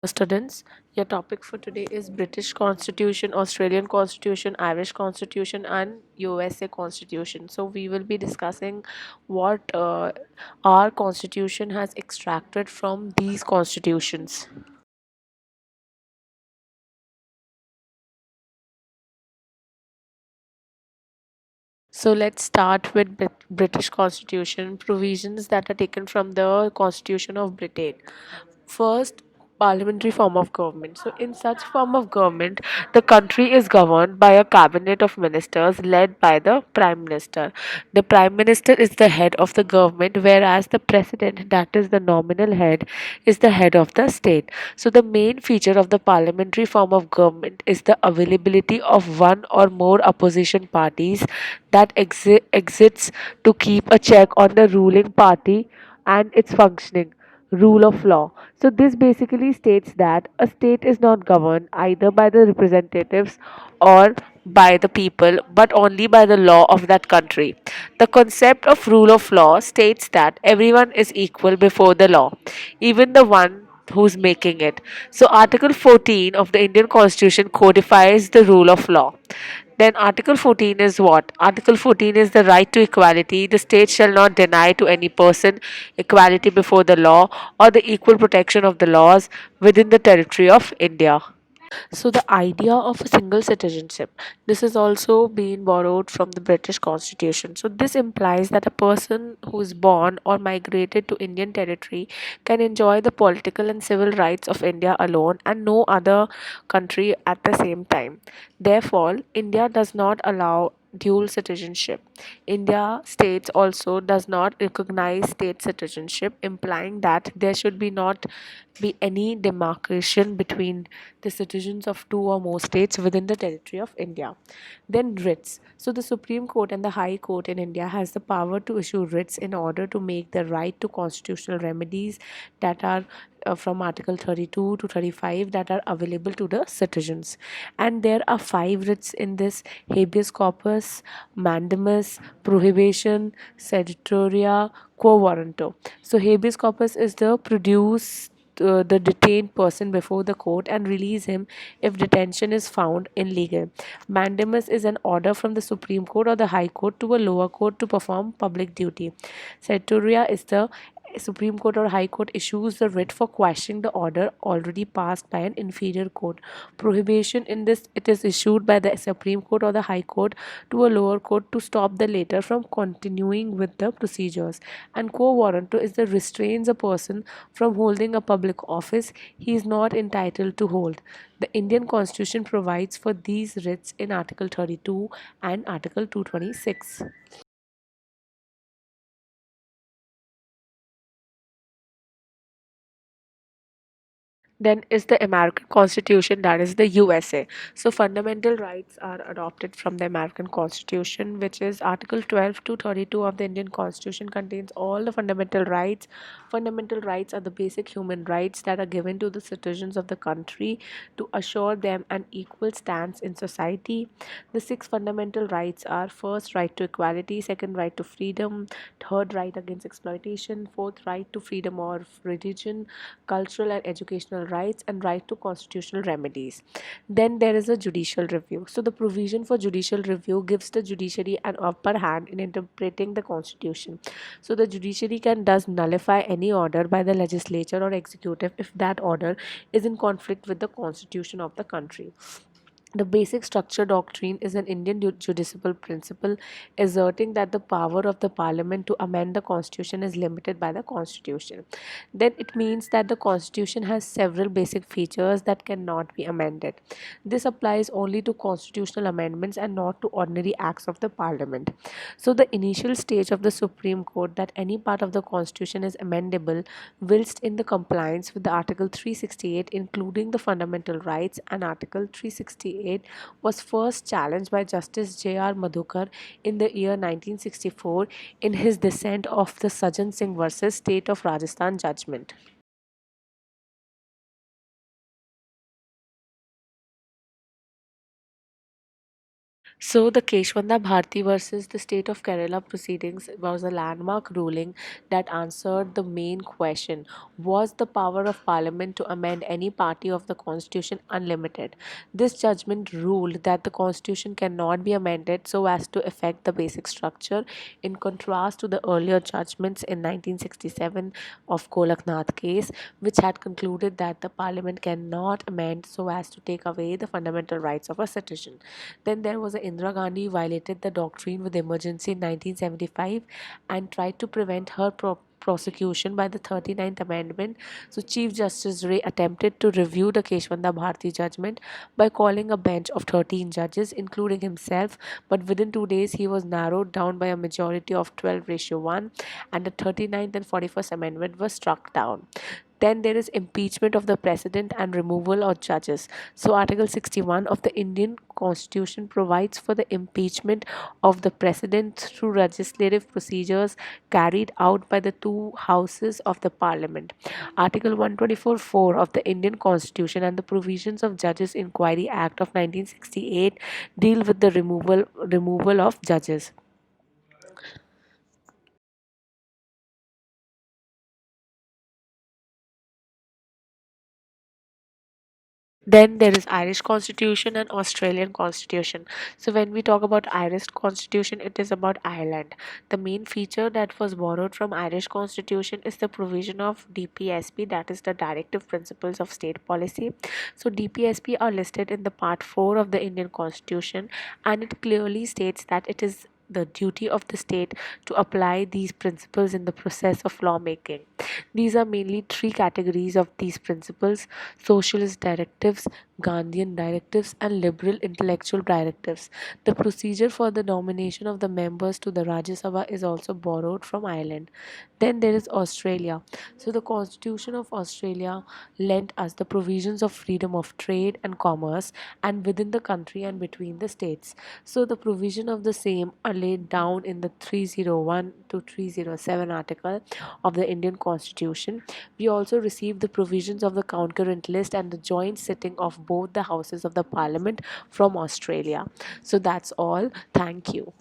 Students, your topic for today is British Constitution, Australian Constitution, Irish Constitution, and USA Constitution. So, we will be discussing what our Constitution has extracted from these constitutions. So let's start with British Constitution provisions that are taken from the Constitution of Britain. First, parliamentary form of government. So in such form of government, the country is governed by a cabinet of ministers led by the prime minister. The prime minister is the head of the government, whereas the president, that is the nominal head, is the head of the state. So the main feature of the parliamentary form of government is the availability of one or more opposition parties that exists to keep a check on the ruling party and its functioning. Rule of law. So, this basically states that a state is not governed either by the representatives or by the people, but only by the law of that country. The concept of rule of law states that everyone is equal before the law, even the one who's making it. So, Article 14 of the Indian Constitution codifies the rule of law. Then Article 14 is what? Article 14 is the right to equality. The state shall not deny to any person equality before the law or the equal protection of the laws within the territory of India. So the idea of a single citizenship, this is also been borrowed from the British Constitution. So this implies that a person who is born or migrated to Indian territory can enjoy the political and civil rights of India alone and no other country at the same time. Therefore, India does not allow dual citizenship. India states also does not recognize state citizenship, implying that there should be any demarcation between the citizens of two or more states within the territory of India. Then writs. So the Supreme Court and the High Court in India has the power to issue writs in order to make the right to constitutional remedies that are from Article 32 to 35 that are available to the citizens. And there are five writs in this: habeas corpus, mandamus, prohibition, seditoria, quo warranto. So habeas corpus is the produce the detained person before the court and release him if detention is found illegal. Mandamus is an order from the Supreme Court or the High Court to a lower court to perform public duty. Certoria is the Supreme Court or High Court issues the writ for quashing the order already passed by an inferior court. Prohibition in this, it is issued by the Supreme Court or the High Court to a lower court to stop the later from continuing with the procedures. And quo warranto is the restrains a person from holding a public office he is not entitled to hold. The Indian Constitution provides for these writs in Article 32 and Article 226. Then is the American Constitution, that is the USA. So fundamental rights are adopted from the American Constitution, which is Article 12 to 32 of the Indian Constitution contains all the fundamental rights. Fundamental rights are the basic human rights that are given to the citizens of the country to assure them an equal stance in society. The six fundamental rights are: first, right to equality; second, right to freedom; third, right against exploitation; fourth, right to freedom of religion; cultural and educational rights; and right to constitutional remedies. Then there is a judicial review. So the provision for judicial review gives the judiciary an upper hand in interpreting the constitution. So the judiciary can thus nullify any order by the legislature or executive if that order is in conflict with the constitution of the country. The basic structure doctrine is an Indian judicial principle asserting that the power of the parliament to amend the constitution is limited by the constitution. Then it means that the constitution has several basic features that cannot be amended. This applies only to constitutional amendments and not to ordinary acts of the parliament. So the initial stage of the Supreme Court that any part of the constitution is amendable whilst in the compliance with the Article 368, including the fundamental rights, and Article 368 was first challenged by Justice J.R. Madhukar in the year 1964 in his dissent of the Sajjan Singh versus State of Rajasthan judgment. So, the Keshwanda Bharti versus the state of Kerala proceedings was a landmark ruling that answered the main question: was the power of parliament to amend any party of the constitution unlimited? This judgment ruled that the constitution cannot be amended so as to affect the basic structure, in contrast to the earlier judgments in 1967 of Golaknath case, which had concluded that the parliament cannot amend so as to take away the fundamental rights of a citizen. Then there was a Indira Gandhi violated the doctrine with emergency in 1975 and tried to prevent her prosecution by the 39th Amendment. So Chief Justice Ray attempted to review the Keshwanda Bharti judgment by calling a bench of 13 judges, including himself, but within 2 days he was narrowed down by a majority of 12:1, and the 39th and 41st Amendment was struck down. Then there is impeachment of the president and removal of judges. So Article 61 of the Indian Constitution provides for the impeachment of the president through legislative procedures carried out by the two houses of the parliament. Article 124(4) of the Indian Constitution and the provisions of Judges Inquiry Act of 1968 deal with the removal of judges. Then there is Irish Constitution and Australian Constitution. So when we talk about Irish Constitution, it is about Ireland. The main feature that was borrowed from Irish Constitution is the provision of DPSP, that is the Directive Principles of State Policy. So DPSP are listed in the Part 4 of the Indian Constitution, and it clearly states that it is the duty of the state to apply these principles in the process of lawmaking. These are mainly three categories of these principles: socialist directives, Gandhian directives, and liberal intellectual directives. The procedure for the nomination of the members to the Rajya Sabha is also borrowed from Ireland. Then there is Australia. So, the Constitution of Australia lent us the provisions of freedom of trade and commerce and within the country and between the states. So, the provision of the same are laid down in the 301 to 307 article of the Indian Constitution. We also received the provisions of the concurrent list and the joint sitting of both the houses of the parliament from Australia. So that's all. Thank you.